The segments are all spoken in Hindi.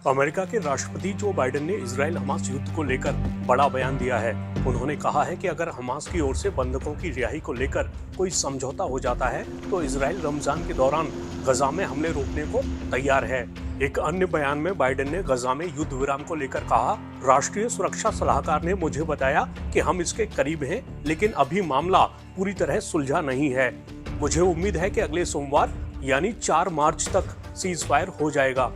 अमेरिका के राष्ट्रपति जो बाइडेन ने इजराइल हमास युद्ध को लेकर बड़ा बयान दिया है। उन्होंने कहा है कि अगर हमास की ओर से बंधकों की रिहाई को लेकर कोई समझौता हो जाता है तो इजराइल रमजान के दौरान गजा में हमले रोकने को तैयार है। एक अन्य बयान में बाइडेन ने गजा में युद्ध विराम को लेकर कहा, राष्ट्रीय सुरक्षा सलाहकार ने मुझे बताया कि हम इसके करीब हैं, लेकिन अभी मामला पूरी तरह सुलझा नहीं है। मुझे उम्मीद है कि अगले सोमवार यानी 4 मार्च तक सीज फायर हो जाएगा।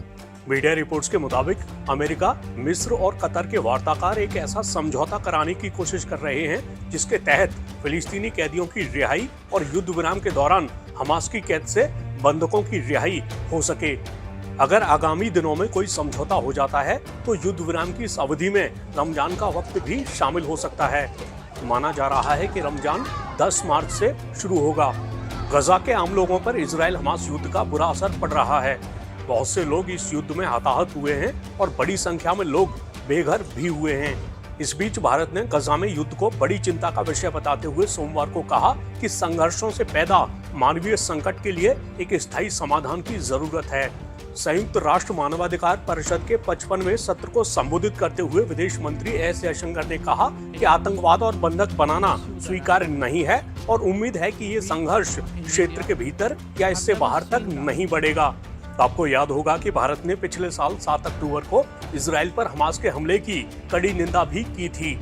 मीडिया रिपोर्ट्स के मुताबिक अमेरिका, मिस्र और कतर के वार्ताकार एक ऐसा समझौता कराने की कोशिश कर रहे हैं जिसके तहत फिलिस्तीनी कैदियों की रिहाई और युद्ध विराम के दौरान हमास की कैद से बंधकों की रिहाई हो सके। अगर आगामी दिनों में कोई समझौता हो जाता है तो युद्ध विराम की इस अवधि में रमजान का वक्त भी शामिल हो सकता है। माना जा रहा है कि रमजान 10 मार्च से शुरू होगा। गजा के आम लोगों पर इजराइल हमास युद्ध का बुरा असर पड़ रहा है। बहुत से लोग इस युद्ध में हताहत हुए हैं और बड़ी संख्या में लोग बेघर भी हुए हैं। इस बीच भारत ने गजा में युद्ध को बड़ी चिंता का विषय बताते हुए सोमवार को कहा कि संघर्षों से पैदा मानवीय संकट के लिए एक स्थायी समाधान की जरूरत है। संयुक्त राष्ट्र मानवाधिकार परिषद के 55वें सत्र को संबोधित करते हुए विदेश मंत्री एस जयशंकर ने कहा कि आतंकवाद और बंधक बनाना स्वीकार्य नहीं है और उम्मीद है कि ये संघर्ष क्षेत्र के भीतर या इससे बाहर तक नहीं बढ़ेगा। आपको याद होगा कि भारत ने पिछले साल 7 अक्टूबर को इजराइल पर हमास के हमले की कड़ी निंदा भी की थी।